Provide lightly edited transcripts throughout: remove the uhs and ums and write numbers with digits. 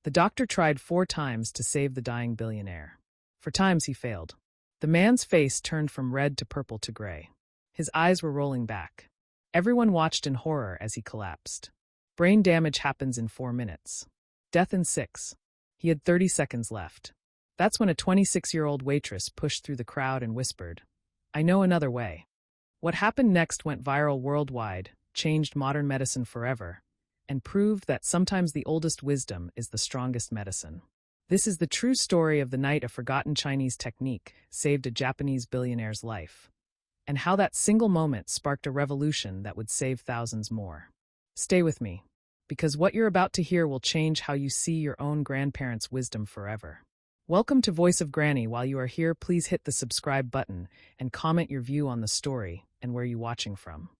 The doctor tried 4 times to save the dying billionaire. 4 times he failed. The man's face turned from red to purple to gray. His eyes were rolling back. Everyone watched in horror as he collapsed. Brain damage happens in 4 minutes. Death in 6. He had 30 seconds left. That's when a 26-year-old waitress pushed through the crowd and whispered, "I know another way." What happened next went viral worldwide, changed modern medicine forever, and proved that sometimes the oldest wisdom is the strongest medicine. This is the true story of the night a forgotten Chinese technique saved a Japanese billionaire's life, and how that single moment sparked a revolution that would save thousands more. Stay with me, because what you're about to hear will change how you see your own grandparents' wisdom forever. Welcome to Voice of Granny. While you are here, please hit the subscribe button and comment your view on the story and where you're watching from.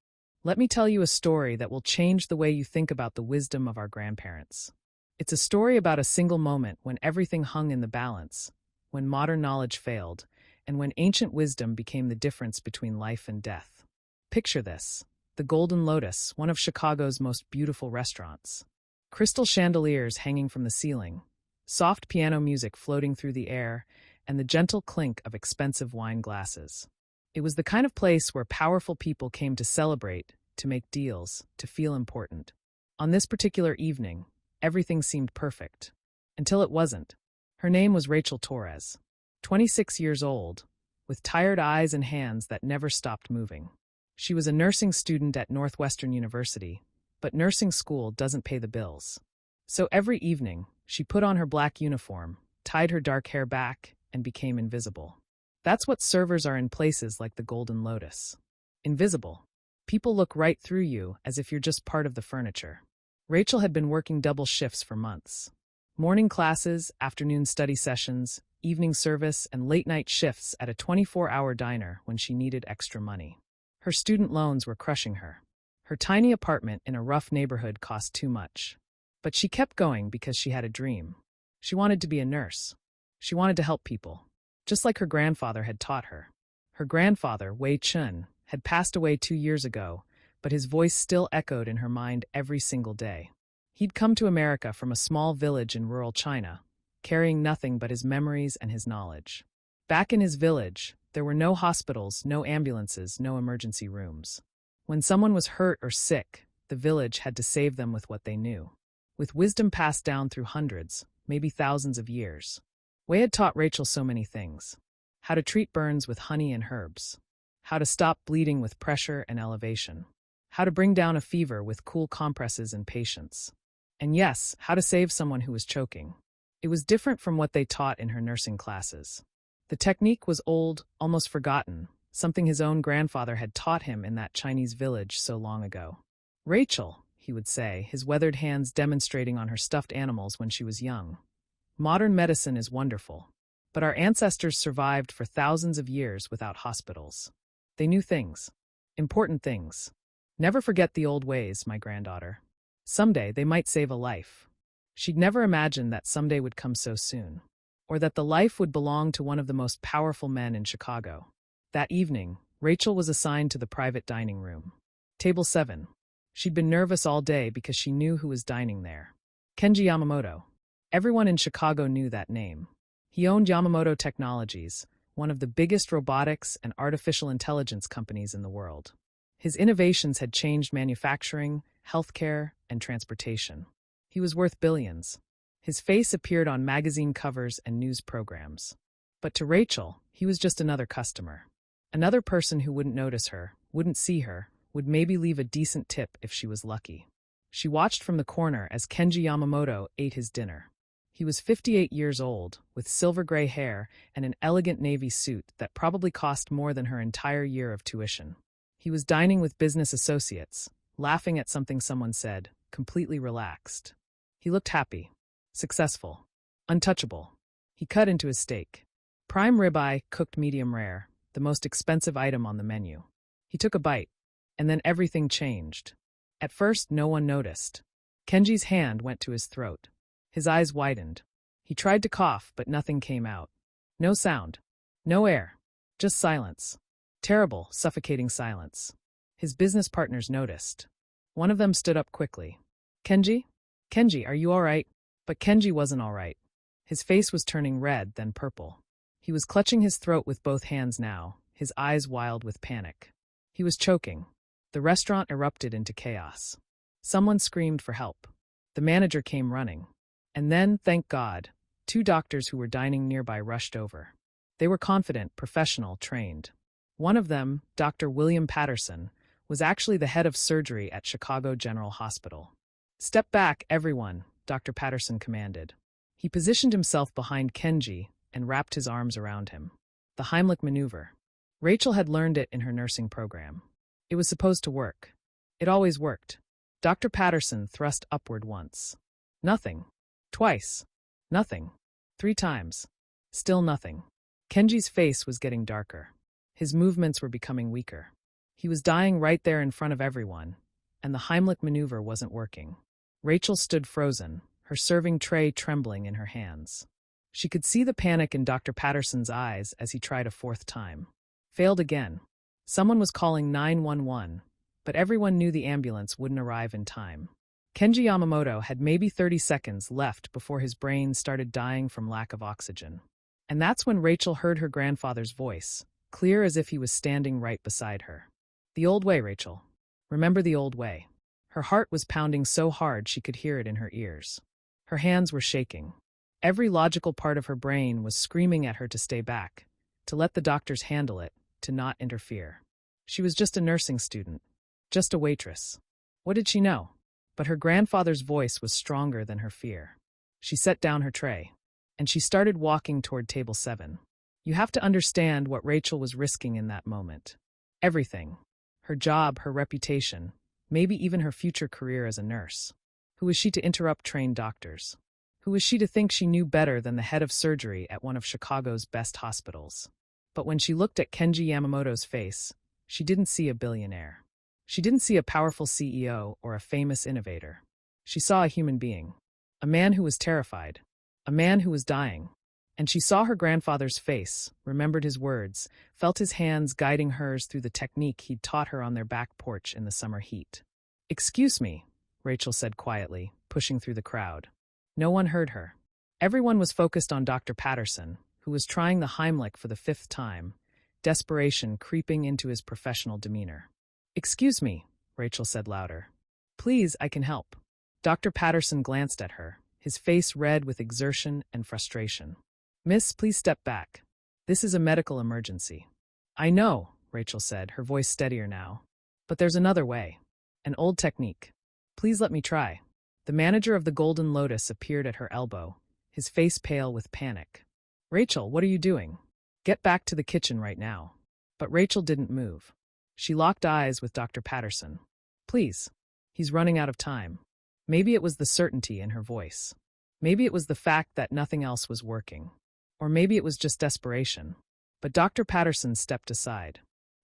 Let me tell you a story that will change the way you think about the wisdom of our grandparents. It's a story about a single moment when everything hung in the balance, when modern knowledge failed, and when ancient wisdom became the difference between life and death. Picture this: the Golden Lotus, one of Chicago's most beautiful restaurants. Crystal chandeliers hanging from the ceiling, soft piano music floating through the air, and the gentle clink of expensive wine glasses. It was the kind of place where powerful people came to celebrate, to make deals, to feel important. On this particular evening, everything seemed perfect. Until it wasn't. Her name was Rachel Torres, 26 years old, with tired eyes and hands that never stopped moving. She was a nursing student at Northwestern University, but nursing school doesn't pay the bills. So every evening, she put on her black uniform, tied her dark hair back, and became invisible. That's what servers are in places like the Golden Lotus. Invisible. People look right through you as if you're just part of the furniture. Rachel had been working double shifts for months. Morning classes, afternoon study sessions, evening service, and late-night shifts at a 24-hour diner when she needed extra money. Her student loans were crushing her. Her tiny apartment in a rough neighborhood cost too much. But she kept going because she had a dream. She wanted to be a nurse. She wanted to help people, just like her grandfather had taught her. Her grandfather, Wei Chun, had passed away 2 years ago, but his voice still echoed in her mind every single day. He'd come to America from a small village in rural China, carrying nothing but his memories and his knowledge. Back in his village, there were no hospitals, no ambulances, no emergency rooms. When someone was hurt or sick, the village had to save them with what they knew. With wisdom passed down through hundreds, maybe thousands of years. Wei had taught Rachel so many things. How to treat burns with honey and herbs. How to stop bleeding with pressure and elevation. How to bring down a fever with cool compresses and patience. And yes, how to save someone who was choking. It was different from what they taught in her nursing classes. The technique was old, almost forgotten, something his own grandfather had taught him in that Chinese village so long ago. "Rachel," he would say, his weathered hands demonstrating on her stuffed animals when she was young. "Modern medicine is wonderful, but our ancestors survived for thousands of years without hospitals. They knew things. Important things. Never forget the old ways, my granddaughter. Someday they might save a life." She'd never imagined that someday would come so soon, or that the life would belong to one of the most powerful men in Chicago. That evening, Rachel was assigned to the private dining room. Table 7. She'd been nervous all day because she knew who was dining there. Kenji Yamamoto. Everyone in Chicago knew that name. He owned Yamamoto Technologies, one of the biggest robotics and artificial intelligence companies in the world. His innovations had changed manufacturing, healthcare, and transportation. He was worth billions. His face appeared on magazine covers and news programs. But to Rachel, he was just another customer. Another person who wouldn't notice her, wouldn't see her, would maybe leave a decent tip if she was lucky. She watched from the corner as Kenji Yamamoto ate his dinner. He was 58 years old, with silver gray hair and an elegant navy suit that probably cost more than her entire year of tuition. He was dining with business associates, laughing at something someone said, completely relaxed. He looked happy, successful, untouchable. He cut into his steak. Prime ribeye, cooked medium rare, the most expensive item on the menu. He took a bite, and then everything changed. At first, no one noticed. Kenji's hand went to his throat. His eyes widened. He tried to cough, but nothing came out. No sound. No air. Just silence. Terrible, suffocating silence. His business partners noticed. One of them stood up quickly. "Kenji? Kenji, are you all right?" But Kenji wasn't all right. His face was turning red, then purple. He was clutching his throat with both hands now, his eyes wild with panic. He was choking. The restaurant erupted into chaos. Someone screamed for help. The manager came running. And then, thank God, 2 doctors who were dining nearby rushed over. They were confident, professional, trained. One of them, Dr. William Patterson, was actually the head of surgery at Chicago General Hospital. "Step back, everyone," Dr. Patterson commanded. He positioned himself behind Kenji and wrapped his arms around him. The Heimlich maneuver. Rachel had learned it in her nursing program. It was supposed to work. It always worked. Dr. Patterson thrust upward once. Nothing. Twice. Nothing. 3 times. Still nothing. Kenji's face was getting darker. His movements were becoming weaker. He was dying right there in front of everyone, and the Heimlich maneuver wasn't working. Rachel stood frozen, her serving tray trembling in her hands. She could see the panic in Dr. Patterson's eyes as he tried a 4th time. Failed again. Someone was calling 911, but everyone knew the ambulance wouldn't arrive in time. Kenji Yamamoto had maybe 30 seconds left before his brain started dying from lack of oxygen. And that's when Rachel heard her grandfather's voice, clear as if he was standing right beside her. "The old way, Rachel. Remember the old way." Her heart was pounding so hard she could hear it in her ears. Her hands were shaking. Every logical part of her brain was screaming at her to stay back, to let the doctors handle it, to not interfere. She was just a nursing student, just a waitress. What did she know? But her grandfather's voice was stronger than her fear. She set down her tray, and she started walking toward table 7. You have to understand what Rachel was risking in that moment. Everything. Her job, her reputation, maybe even her future career as a nurse. Who was she to interrupt trained doctors? Who was she to think she knew better than the head of surgery at one of Chicago's best hospitals? But when she looked at Kenji Yamamoto's face, she didn't see a billionaire. She didn't see a powerful CEO or a famous innovator. She saw a human being. A man who was terrified. A man who was dying. And she saw her grandfather's face, remembered his words, felt his hands guiding hers through the technique he'd taught her on their back porch in the summer heat. "Excuse me," Rachel said quietly, pushing through the crowd. No one heard her. Everyone was focused on Dr. Patterson, who was trying the Heimlich for the 5th time, desperation creeping into his professional demeanor. "Excuse me," Rachel said louder. "Please, I can help." Dr. Patterson glanced at her, his face red with exertion and frustration. "Miss, please step back. This is a medical emergency." "I know," Rachel said, her voice steadier now. "But there's another way. An old technique. Please let me try." The manager of the Golden Lotus appeared at her elbow, his face pale with panic. "Rachel, what are you doing? Get back to the kitchen right now." But Rachel didn't move. She locked eyes with Dr. Patterson. "Please. He's running out of time." Maybe it was the certainty in her voice. Maybe it was the fact that nothing else was working. Or maybe it was just desperation. But Dr. Patterson stepped aside.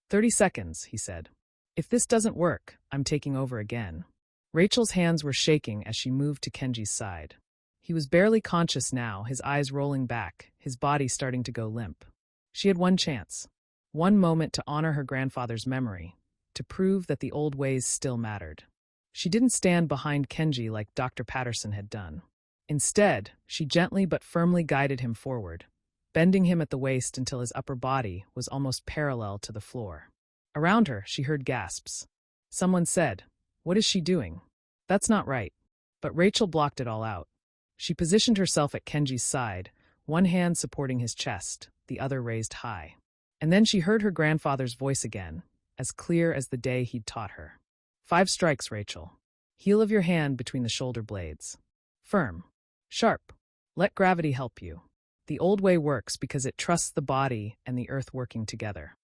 30 seconds, he said. "If this doesn't work, I'm taking over again." Rachel's hands were shaking as she moved to Kenji's side. He was barely conscious now, his eyes rolling back, his body starting to go limp. She had one chance. One moment to honor her grandfather's memory, to prove that the old ways still mattered. She didn't stand behind Kenji like Dr. Patterson had done. Instead, she gently but firmly guided him forward, bending him at the waist until his upper body was almost parallel to the floor. Around her, she heard gasps. Someone said, "What is she doing? That's not right." But Rachel blocked it all out. She positioned herself at Kenji's side, one hand supporting his chest, the other raised high. And then she heard her grandfather's voice again, as clear as the day he'd taught her. 5 strikes, Rachel. Heel of your hand between the shoulder blades. Firm. Sharp. Let gravity help you. The old way works because it trusts the body and the earth working together.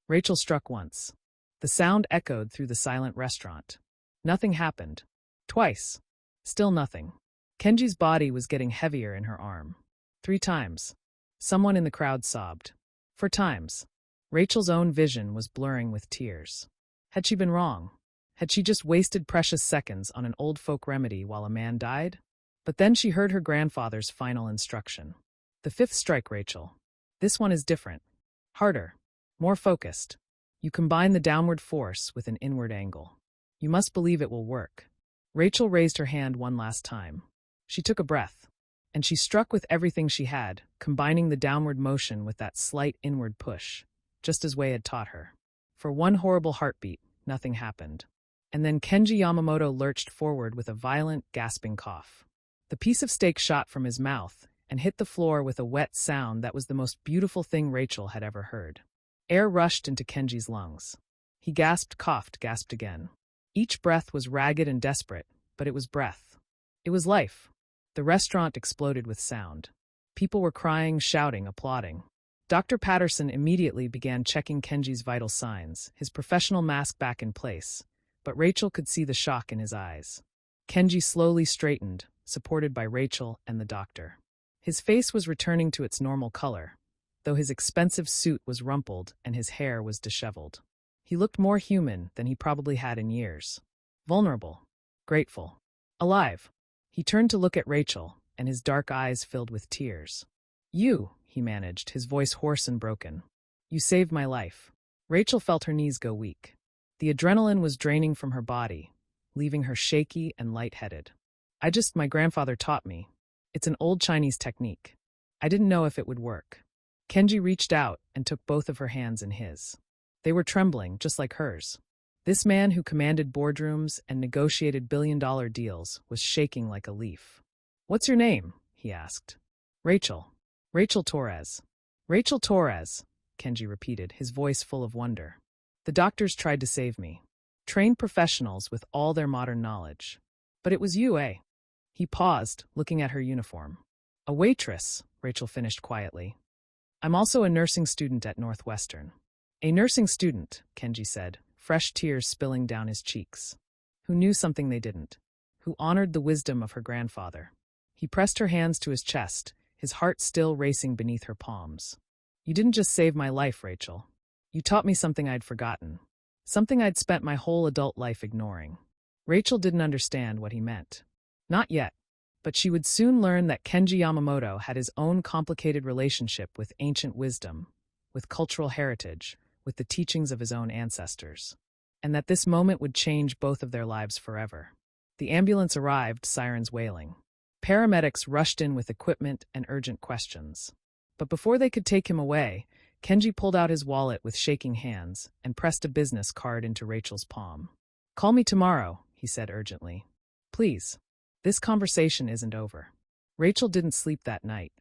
Rachel struck once. The sound echoed through the silent restaurant. Nothing happened. Twice. Still nothing. Kenji's body was getting heavier in her arm. 3 times. Someone in the crowd sobbed. 4 times. Rachel's own vision was blurring with tears. Had she been wrong? Had she just wasted precious seconds on an old folk remedy while a man died? But then she heard her grandfather's final instruction. The 5th strike, Rachel. This one is different. Harder. More focused. You combine the downward force with an inward angle. You must believe it will work. Rachel raised her hand one last time. She took a breath, and she struck with everything she had, combining the downward motion with that slight inward push, just as Wei had taught her. For one horrible heartbeat, nothing happened. And then Kenji Yamamoto lurched forward with a violent, gasping cough. The piece of steak shot from his mouth and hit the floor with a wet sound that was the most beautiful thing Rachel had ever heard. Air rushed into Kenji's lungs. He gasped, coughed, gasped again. Each breath was ragged and desperate, but it was breath. It was life. The restaurant exploded with sound. People were crying, shouting, applauding. Dr. Patterson immediately began checking Kenji's vital signs, his professional mask back in place, but Rachel could see the shock in his eyes. Kenji slowly straightened, supported by Rachel and the doctor. His face was returning to its normal color, though his expensive suit was rumpled and his hair was disheveled. He looked more human than he probably had in years. Vulnerable. Grateful. Alive. He turned to look at Rachel, and his dark eyes filled with tears. "You," he managed, his voice hoarse and broken. "You saved my life." Rachel felt her knees go weak. The adrenaline was draining from her body, leaving her shaky and lightheaded. My grandfather taught me. It's an old Chinese technique. I didn't know if it would work." Kenji reached out and took both of her hands in his. They were trembling, just like hers. This man who commanded boardrooms and negotiated billion-dollar deals was shaking like a leaf. "What's your name?" he asked. "Rachel. Rachel Torres." "Rachel Torres," Kenji repeated, his voice full of wonder. "The doctors tried to save me. Trained professionals with all their modern knowledge. But it was you, eh?" He paused, looking at her uniform. "A waitress," Rachel finished quietly. "I'm also a nursing student at Northwestern." "A nursing student," Kenji said, fresh tears spilling down his cheeks. "Who knew something they didn't. Who honored the wisdom of her grandfather." He pressed her hands to his chest, his heart still racing beneath her palms. "You didn't just save my life, Rachel. You taught me something I'd forgotten. Something I'd spent my whole adult life ignoring." Rachel didn't understand what he meant. Not yet. But she would soon learn that Kenji Yamamoto had his own complicated relationship with ancient wisdom, with cultural heritage, with the teachings of his own ancestors. And that this moment would change both of their lives forever. The ambulance arrived, sirens wailing. Paramedics rushed in with equipment and urgent questions. But before they could take him away, Kenji pulled out his wallet with shaking hands and pressed a business card into Rachel's palm. "Call me tomorrow," he said urgently. "Please. This conversation isn't over." Rachel didn't sleep that night.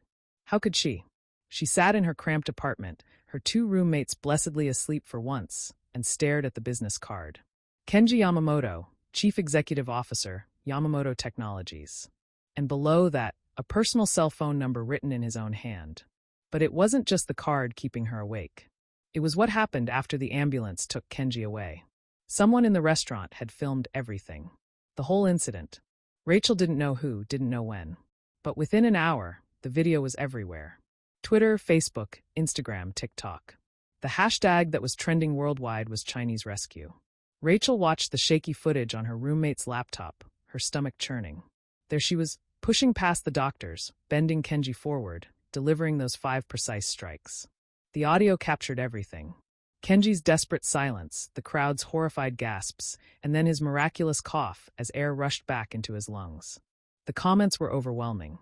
How could she? She sat in her cramped apartment, her two roommates blessedly asleep for once, and stared at the business card. Kenji Yamamoto, Chief Executive Officer, Yamamoto Technologies. And below that, a personal cell phone number written in his own hand. But it wasn't just the card keeping her awake. It was what happened after the ambulance took Kenji away. Someone in the restaurant had filmed everything. The whole incident. Rachel didn't know who, didn't know when. But within an hour, the video was everywhere. Twitter, Facebook, Instagram, TikTok. The hashtag that was trending worldwide was Chinese Rescue. Rachel watched the shaky footage on her roommate's laptop, her stomach churning. There she was, pushing past the doctors, bending Kenji forward, delivering those 5 precise strikes. The audio captured everything. Kenji's desperate silence, the crowd's horrified gasps, and then his miraculous cough as air rushed back into his lungs. The comments were overwhelming.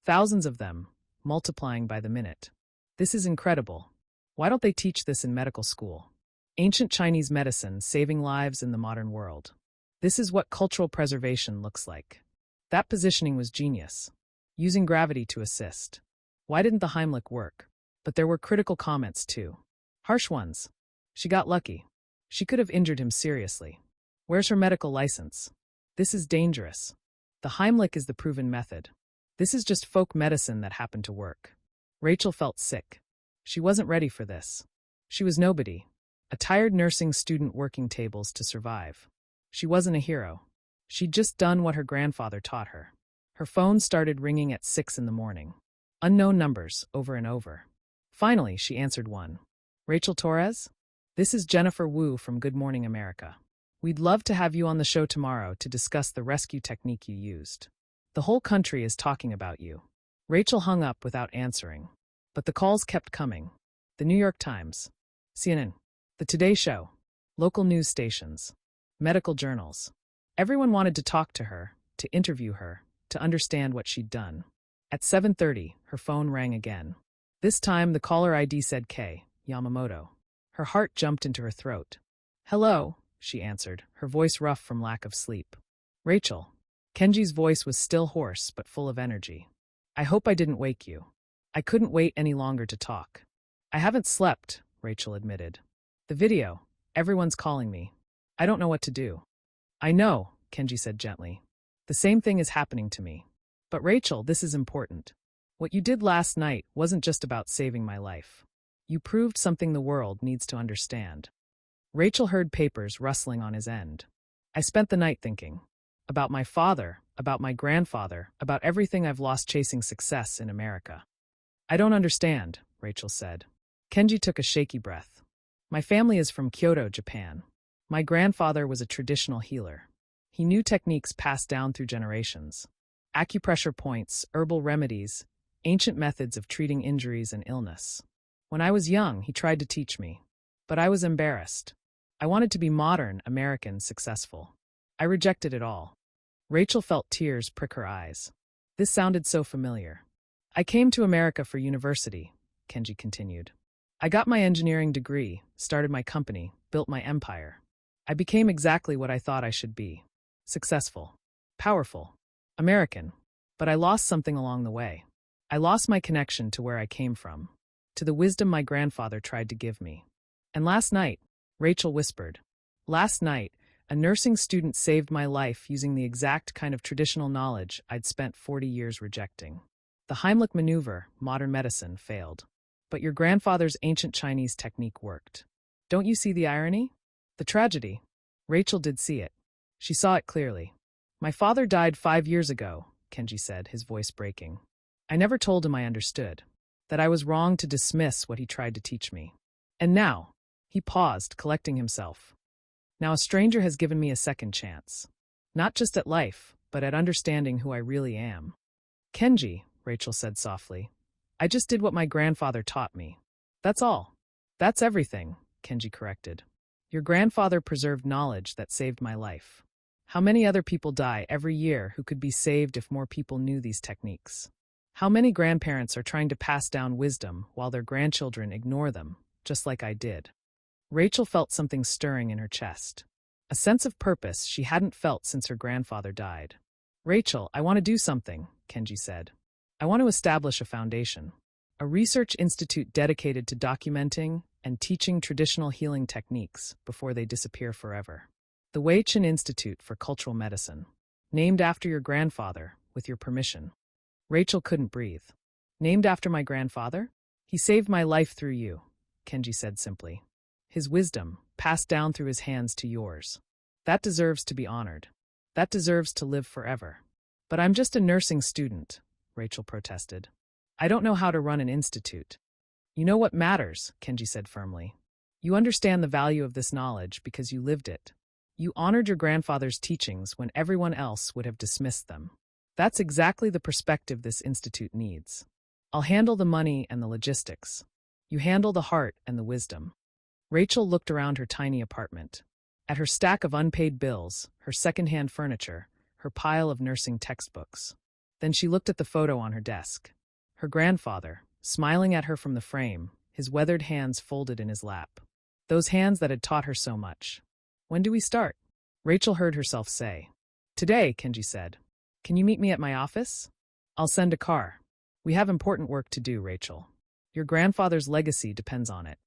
Thousands of them, multiplying by the minute. "This is incredible. Why don't they teach this in medical school? Ancient Chinese medicine saving lives in the modern world. This is what cultural preservation looks like." That positioning was genius. Using gravity to assist. Why didn't the Heimlich work? But there were critical comments too. Harsh ones. She got lucky. She could have injured him seriously. Where's her medical license? This is dangerous. The Heimlich is the proven method. This is just folk medicine that happened to work. Rachel felt sick. She wasn't ready for this. She was nobody. A tired nursing student working tables to survive. She wasn't a hero. She'd just done what her grandfather taught her. Her phone started ringing at 6 in the morning. Unknown numbers, over and over. Finally, she answered one. "Rachel Torres? This is Jennifer Wu from Good Morning America. We'd love to have you on the show tomorrow to discuss the rescue technique you used. The whole country is talking about you." Rachel hung up without answering. But the calls kept coming. The New York Times, CNN, The Today Show, local news stations, medical journals. Everyone wanted to talk to her, to interview her, to understand what she'd done. At 7:30, her phone rang again. This time, the caller ID said K. Yamamoto. Her heart jumped into her throat. "Hello," she answered, her voice rough from lack of sleep. "Rachel." Kenji's voice was still hoarse but full of energy. "I hope I didn't wake you. I couldn't wait any longer to talk." "I haven't slept," Rachel admitted. "The video. Everyone's calling me. I don't know what to do." "I know," Kenji said gently. "The same thing is happening to me. But Rachel, this is important. What you did last night wasn't just about saving my life. You proved something the world needs to understand." Rachel heard papers rustling on his end. "I spent the night thinking. About my father, about my grandfather, about everything I've lost chasing success in America." "I don't understand," Rachel said. Kenji took a shaky breath. "My family is from Kyoto, Japan. My grandfather was a traditional healer. He knew techniques passed down through generations. Acupressure points, herbal remedies, ancient methods of treating injuries and illness. When I was young, he tried to teach me. But I was embarrassed. I wanted to be modern, American, successful. I rejected it all." Rachel felt tears prick her eyes. This sounded so familiar. "I came to America for university," Kenji continued. "I got my engineering degree, started my company, built my empire. I became exactly what I thought I should be. Successful. Powerful. American. But I lost something along the way. I lost my connection to where I came from, to the wisdom my grandfather tried to give me. And last night," Rachel whispered, "last night, a nursing student saved my life using the exact kind of traditional knowledge I'd spent 40 years rejecting. The Heimlich maneuver, modern medicine, failed. But your grandfather's ancient Chinese technique worked. Don't you see the irony? The tragedy?" Rachel did see it. She saw it clearly. "My father died 5 years ago," Kenji said, his voice breaking. "I never told him I understood, that I was wrong to dismiss what he tried to teach me. And now," he paused, collecting himself. "Now a stranger has given me a second chance. Not just at life, but at understanding who I really am." "Kenji," Rachel said softly, "I just did what my grandfather taught me. That's all." "That's everything," Kenji corrected. "Your grandfather preserved knowledge that saved my life. How many other people die every year who could be saved if more people knew these techniques? How many grandparents are trying to pass down wisdom while their grandchildren ignore them, just like I did?" Rachel felt something stirring in her chest. A sense of purpose she hadn't felt since her grandfather died. "Rachel, I want to do something," Kenji said. "I want to establish a foundation. A research institute dedicated to documenting and teaching traditional healing techniques before they disappear forever. The Waitress Institute for Cultural Medicine. Named after your grandfather, with your permission." Rachel couldn't breathe. "Named after my grandfather? He saved my life through you," Kenji said simply. "His wisdom, passed down through his hands to yours. That deserves to be honored. That deserves to live forever." "But I'm just a nursing student," Rachel protested. "I don't know how to run an institute." "You know what matters," Kenji said firmly. "You understand the value of this knowledge because you lived it. You honored your grandfather's teachings when everyone else would have dismissed them. That's exactly the perspective this institute needs. I'll handle the money and the logistics. You handle the heart and the wisdom." Rachel looked around her tiny apartment. At her stack of unpaid bills, her secondhand furniture, her pile of nursing textbooks. Then she looked at the photo on her desk. Her grandfather, smiling at her from the frame, his weathered hands folded in his lap. Those hands that had taught her so much. "When do we start?" Rachel heard herself say. "Today," Kenji said. "Can you meet me at my office? I'll send a car. We have important work to do, Rachel. Your grandfather's legacy depends on it."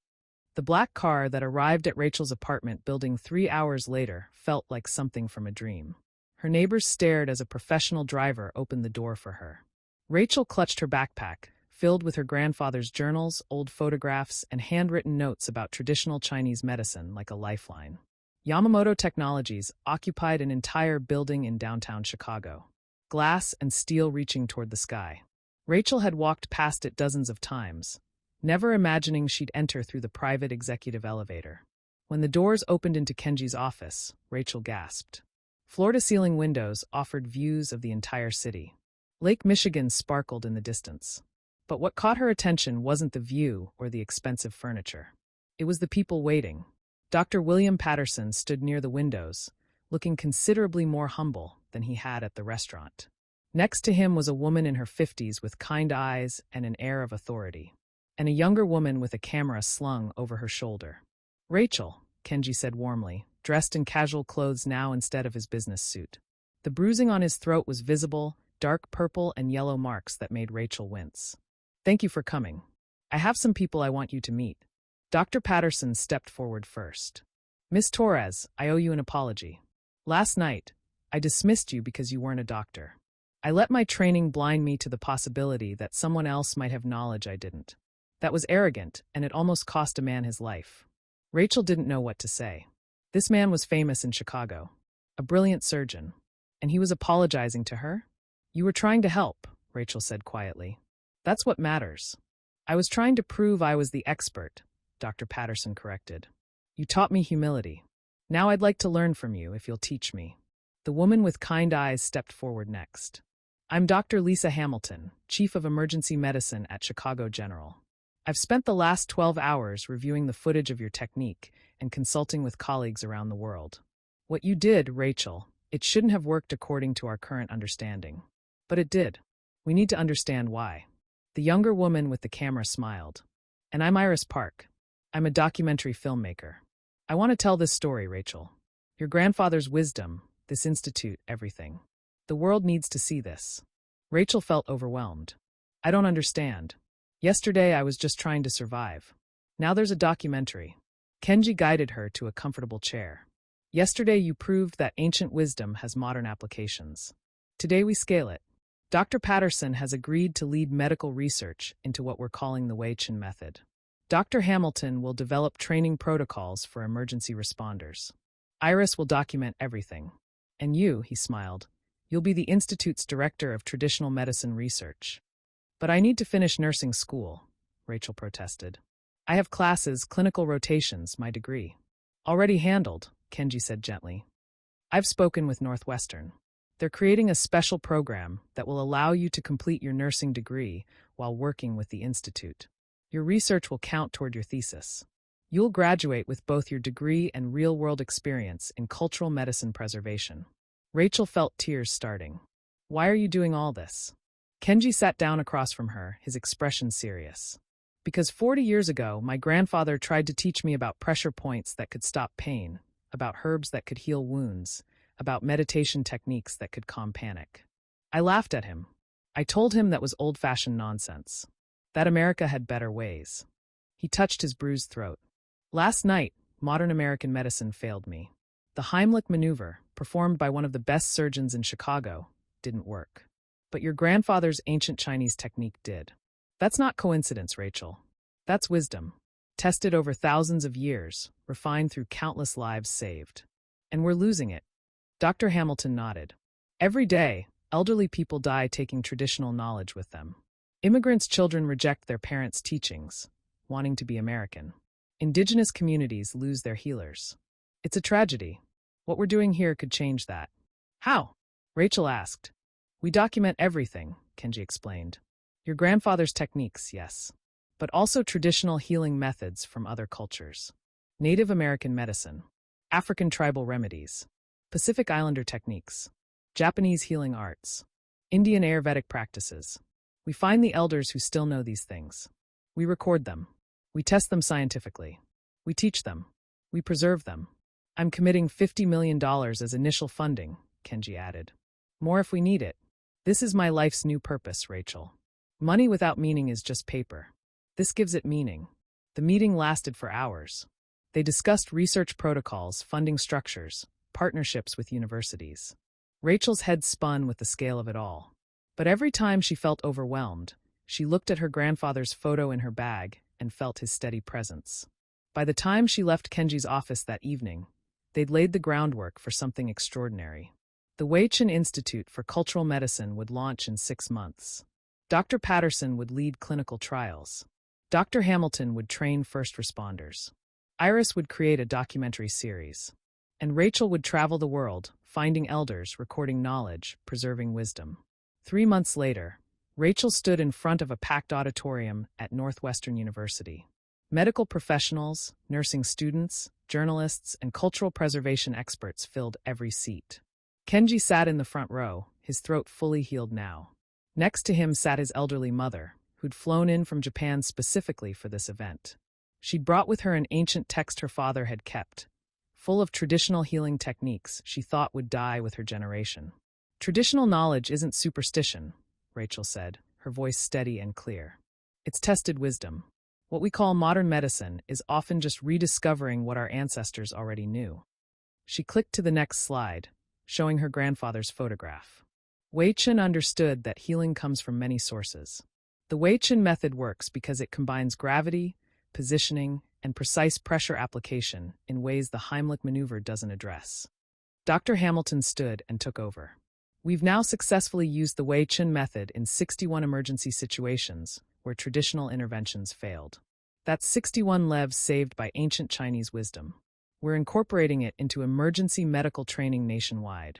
The black car that arrived at Rachel's apartment building 3 hours later felt like something from a dream. Her neighbors stared as a professional driver opened the door for her. Rachel clutched her backpack, filled with her grandfather's journals, old photographs, and handwritten notes about traditional Chinese medicine like a lifeline. Yamamoto Technologies occupied an entire building in downtown Chicago, glass and steel reaching toward the sky. Rachel had walked past it dozens of times, never imagining she'd enter through the private executive elevator. When the doors opened into Kenji's office, Rachel gasped. Floor-to-ceiling windows offered views of the entire city. Lake Michigan sparkled in the distance. But what caught her attention wasn't the view or the expensive furniture. It was the people waiting. Dr. William Patterson stood near the windows, looking considerably more humble than he had at the restaurant. Next to him was a woman in her 50s with kind eyes and an air of authority, and a younger woman with a camera slung over her shoulder. Rachel, Kenji said warmly, dressed in casual clothes now instead of his business suit. The bruising on his throat was visible, dark purple and yellow marks that made Rachel wince. Thank you for coming. I have some people I want you to meet. Dr. Patterson stepped forward first. Miss Torres, I owe you an apology. Last night, I dismissed you because you weren't a doctor. I let my training blind me to the possibility that someone else might have knowledge I didn't. That was arrogant, and it almost cost a man his life. Rachel didn't know what to say. This man was famous in Chicago, a brilliant surgeon, and he was apologizing to her? You were trying to help, Rachel said quietly. That's what matters. I was trying to prove I was the expert, Dr. Patterson corrected. You taught me humility. Now I'd like to learn from you if you'll teach me. The woman with kind eyes stepped forward next. I'm Dr. Lisa Hamilton, Chief of Emergency Medicine at Chicago General. I've spent the last 12 hours reviewing the footage of your technique and consulting with colleagues around the world. What you did, Rachel, it shouldn't have worked according to our current understanding. But it did. We need to understand why. The younger woman with the camera smiled. And I'm Iris Park. I'm a documentary filmmaker. I want to tell this story, Rachel. Your grandfather's wisdom, this institute, everything. The world needs to see this. Rachel felt overwhelmed. I don't understand. Yesterday I was just trying to survive. Now there's a documentary. Kenji guided her to a comfortable chair. Yesterday you proved that ancient wisdom has modern applications. Today we scale it. Dr. Patterson has agreed to lead medical research into what we're calling the Waitress method. Dr. Hamilton will develop training protocols for emergency responders. Iris will document everything. And you, he smiled, you'll be the Institute's Director of Traditional Medicine Research. But I need to finish nursing school, Rachel protested. I have classes, clinical rotations, my degree. Already handled, Kenji said gently. I've spoken with Northwestern. They're creating a special program that will allow you to complete your nursing degree while working with the Institute. Your research will count toward your thesis. You'll graduate with both your degree and real-world experience in cultural medicine preservation. Rachel felt tears starting. Why are you doing all this? Kenji sat down across from her, his expression serious. Because 40 years ago, my grandfather tried to teach me about pressure points that could stop pain, about herbs that could heal wounds, about meditation techniques that could calm panic. I laughed at him. I told him that was old-fashioned nonsense. That America had better ways. He touched his bruised throat. Last night, modern American medicine failed me. The Heimlich maneuver, performed by one of the best surgeons in Chicago, didn't work. But your grandfather's ancient Chinese technique did. That's not coincidence, Rachel. That's wisdom. Tested over thousands of years, refined through countless lives saved. And we're losing it. Dr. Hamilton nodded. Every day, elderly people die taking traditional knowledge with them. Immigrants' children reject their parents' teachings, wanting to be American. Indigenous communities lose their healers. It's a tragedy. What we're doing here could change that. How? Rachel asked. We document everything, Kenji explained. Your grandfather's techniques, yes. But also traditional healing methods from other cultures. Native American medicine. African tribal remedies. Pacific Islander techniques. Japanese healing arts. Indian Ayurvedic practices. We find the elders who still know these things. We record them. We test them scientifically. We teach them. We preserve them. I'm committing $50 million as initial funding, Kenji added. More if we need it. This is my life's new purpose, Rachel. Money without meaning is just paper. This gives it meaning. The meeting lasted for hours. They discussed research protocols, funding structures, partnerships with universities. Rachel's head spun with the scale of it all. But every time she felt overwhelmed, she looked at her grandfather's photo in her bag and felt his steady presence. By the time she left Kenji's office that evening, they'd laid the groundwork for something extraordinary. The Waitress Institute for Cultural Medicine would launch in 6 months. Dr. Patterson would lead clinical trials. Dr. Hamilton would train first responders. Iris would create a documentary series. And Rachel would travel the world, finding elders, recording knowledge, preserving wisdom. 3 months later, Rachel stood in front of a packed auditorium at Northwestern University. Medical professionals, nursing students, journalists, and cultural preservation experts filled every seat. Kenji sat in the front row, his throat fully healed now. Next to him sat his elderly mother, who'd flown in from Japan specifically for this event. She'd brought with her an ancient text her father had kept, full of traditional healing techniques she thought would die with her generation. Traditional knowledge isn't superstition, Rachel said, her voice steady and clear. It's tested wisdom. What we call modern medicine is often just rediscovering what our ancestors already knew. She clicked to the next slide, showing her grandfather's photograph. Waitress understood that healing comes from many sources. The Waitress method works because it combines gravity, positioning, and precise pressure application in ways the Heimlich maneuver doesn't address. Dr. Hamilton stood and took over. We've now successfully used the Waitress method in 61 emergency situations where traditional interventions failed. That's 61 lives saved by ancient Chinese wisdom. We're incorporating it into emergency medical training nationwide.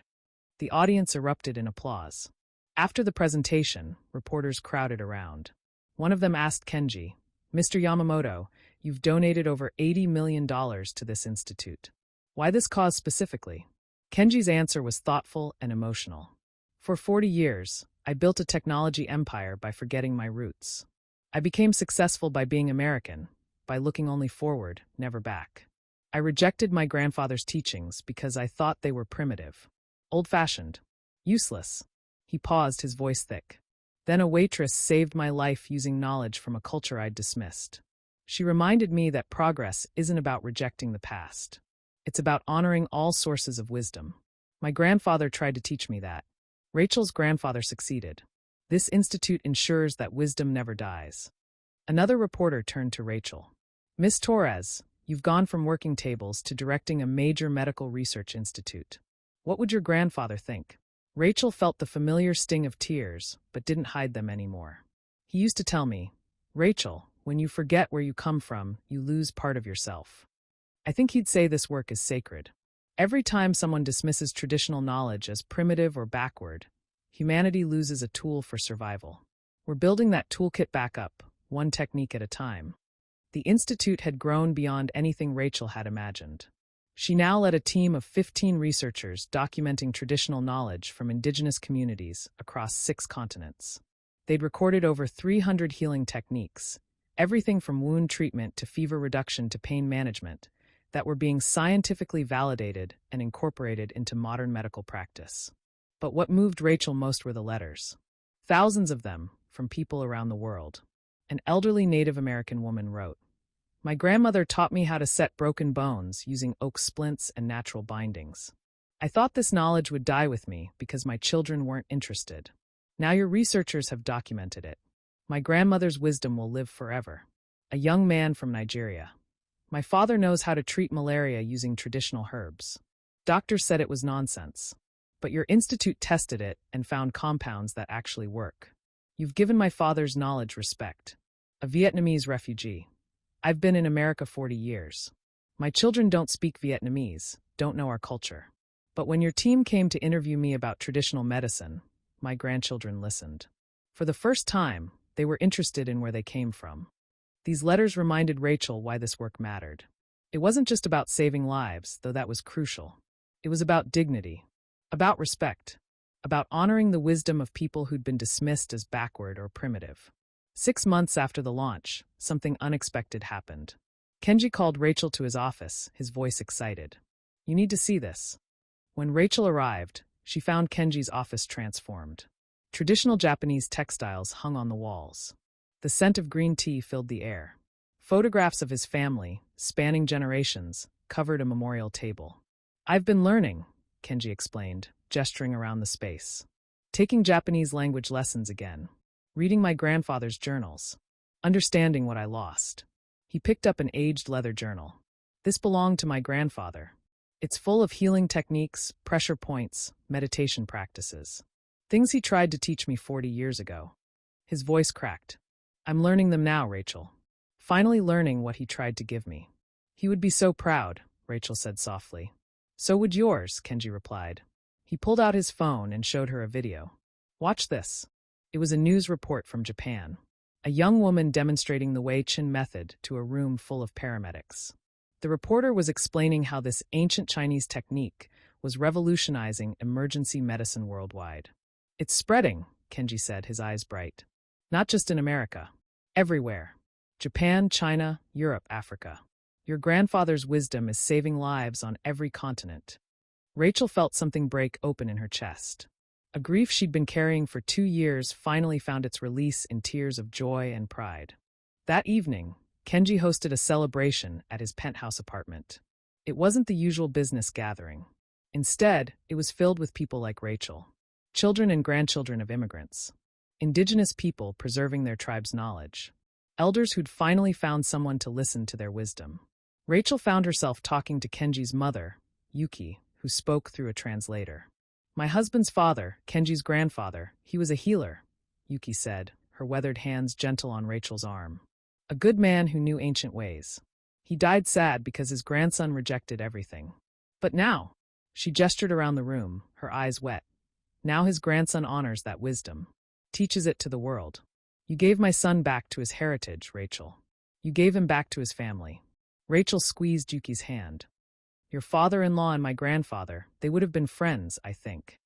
The audience erupted in applause. After the presentation, reporters crowded around. One of them asked Kenji, "Mr. Yamamoto, you've donated over $80 million to this institute. Why this cause specifically?" Kenji's answer was thoughtful and emotional. "For 40 years, I built a technology empire by forgetting my roots. I became successful by being American, by looking only forward, never back. I rejected my grandfather's teachings because I thought they were primitive, old-fashioned, useless." He paused, his voice thick. "Then a waitress saved my life using knowledge from a culture I'd dismissed. She reminded me that progress isn't about rejecting the past. It's about honoring all sources of wisdom. My grandfather tried to teach me that. Rachel's grandfather succeeded. This institute ensures that wisdom never dies." Another reporter turned to Rachel. "Miss Torres, you've gone from working tables to directing a major medical research institute. What would your grandfather think?" Rachel felt the familiar sting of tears, but didn't hide them anymore. "He used to tell me, 'Rachel, when you forget where you come from, you lose part of yourself.' I think he'd say this work is sacred. Every time someone dismisses traditional knowledge as primitive or backward, humanity loses a tool for survival. We're building that toolkit back up, one technique at a time." The institute had grown beyond anything Rachel had imagined. She now led a team of 15 researchers documenting traditional knowledge from indigenous communities across 6 continents. They'd recorded over 300 healing techniques, everything from wound treatment to fever reduction to pain management, that were being scientifically validated and incorporated into modern medical practice. But what moved Rachel most were the letters. Thousands of them, from people around the world. An elderly Native American woman wrote, "My grandmother taught me how to set broken bones using oak splints and natural bindings. I thought this knowledge would die with me because my children weren't interested. Now your researchers have documented it. My grandmother's wisdom will live forever." A young man from Nigeria. "My father knows how to treat malaria using traditional herbs. Doctors said it was nonsense. But your institute tested it and found compounds that actually work. You've given my father's knowledge respect." A Vietnamese refugee. "I've been in America 40 years. My children don't speak Vietnamese, don't know our culture. But when your team came to interview me about traditional medicine, my grandchildren listened. For the first time, they were interested in where they came from." These letters reminded Rachel why this work mattered. It wasn't just about saving lives, though that was crucial. It was about dignity, about respect, about honoring the wisdom of people who'd been dismissed as backward or primitive. 6 months after the launch, something unexpected happened. Kenji called Rachel to his office, his voice excited. "You need to see this." When Rachel arrived, she found Kenji's office transformed. Traditional Japanese textiles hung on the walls. The scent of green tea filled the air. Photographs of his family, spanning generations, covered a memorial table. "I've been learning," Kenji explained, gesturing around the space. "Taking Japanese language lessons again. Reading my grandfather's journals. Understanding what I lost." He picked up an aged leather journal. "This belonged to my grandfather. It's full of healing techniques, pressure points, meditation practices. Things he tried to teach me 40 years ago." His voice cracked. "I'm learning them now, Rachel. Finally learning what he tried to give me." "He would be so proud," Rachel said softly. "So would yours," Kenji replied. He pulled out his phone and showed her a video. "Watch this." It was a news report from Japan. A young woman demonstrating the Waitress method to a room full of paramedics. The reporter was explaining how this ancient Chinese technique was revolutionizing emergency medicine worldwide. It's spreading, Kenji said, his eyes bright. Not just in America. Everywhere. Japan, China, Europe, Africa. Your grandfather's wisdom is saving lives on every continent. Rachel felt something break open in her chest. A grief she'd been carrying for 2 years finally found its release in tears of joy and pride. That evening, Kenji hosted a celebration at his penthouse apartment. It wasn't the usual business gathering. Instead, it was filled with people like Rachel. Children and grandchildren of immigrants. Indigenous people preserving their tribe's knowledge. Elders who'd finally found someone to listen to their wisdom. Rachel found herself talking to Kenji's mother, Yuki, who spoke through a translator. My husband's father, Kenji's grandfather, he was a healer, Yuki said, her weathered hands gentle on Rachel's arm. A good man who knew ancient ways. He died sad because his grandson rejected everything. But now, she gestured around the room, her eyes wet. Now his grandson honors that wisdom. Teaches it to the world. You gave my son back to his heritage, Rachel. You gave him back to his family. Rachel squeezed Yuki's hand. Your father-in-law and my grandfather, they would have been friends, I think.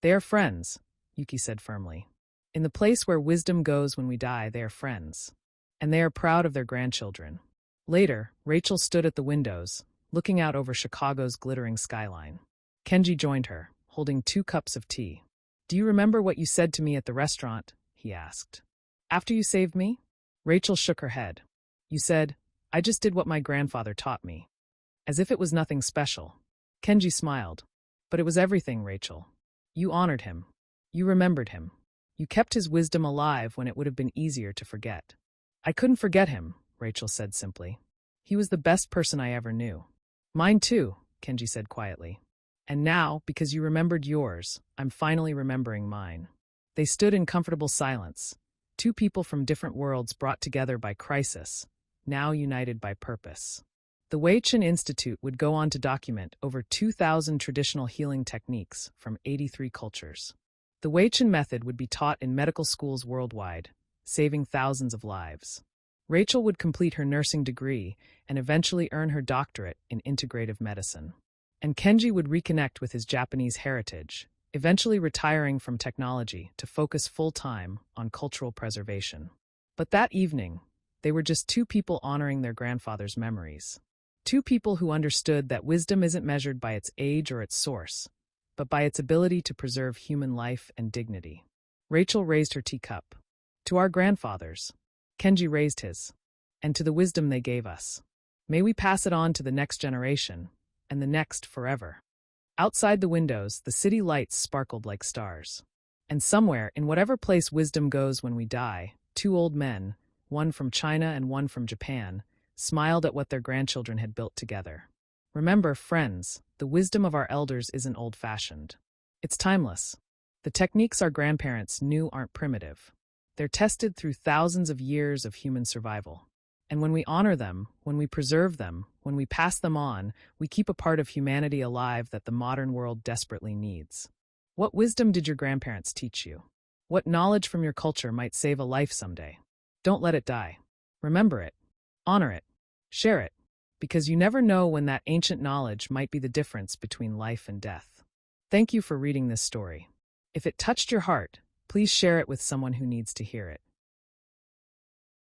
They are friends, Yuki said firmly. In the place where wisdom goes when we die, they are friends. And they are proud of their grandchildren. Later, Rachel stood at the windows, looking out over Chicago's glittering skyline. Kenji joined her, holding 2 cups of tea. Do you remember what you said to me at the restaurant? He asked. After you saved me? Rachel shook her head. You said, I just did what my grandfather taught me. As if it was nothing special. Kenji smiled. But it was everything, Rachel. You honored him. You remembered him. You kept his wisdom alive when it would have been easier to forget. I couldn't forget him, Rachel said simply. He was the best person I ever knew. Mine too, Kenji said quietly. And now, because you remembered yours, I'm finally remembering mine. They stood in comfortable silence. 2 people from different worlds brought together by crisis, now united by purpose. The Waitress Institute would go on to document over 2,000 traditional healing techniques from 83 cultures. The Waitress method would be taught in medical schools worldwide, saving thousands of lives. Rachel would complete her nursing degree and eventually earn her doctorate in integrative medicine. And Kenji would reconnect with his Japanese heritage, eventually retiring from technology to focus full-time on cultural preservation. But that evening, they were just 2 people honoring their grandfather's memories. 2 people who understood that wisdom isn't measured by its age or its source, but by its ability to preserve human life and dignity. Rachel raised her teacup. To our grandfathers. Kenji raised his. And to the wisdom they gave us. May we pass it on to the next generation, and the next forever. Outside the windows, the city lights sparkled like stars. And somewhere, in whatever place wisdom goes when we die, 2 old men, one from China and one from Japan, smiled at what their grandchildren had built together. Remember, friends, the wisdom of our elders isn't old-fashioned. It's timeless. The techniques our grandparents knew aren't primitive. They're tested through thousands of years of human survival. And when we honor them, when we preserve them, when we pass them on, we keep a part of humanity alive that the modern world desperately needs. What wisdom did your grandparents teach you? What knowledge from your culture might save a life someday? Don't let it die. Remember it. Honor it. Share it. Because you never know when that ancient knowledge might be the difference between life and death. Thank you for reading this story. If it touched your heart, please share it with someone who needs to hear it.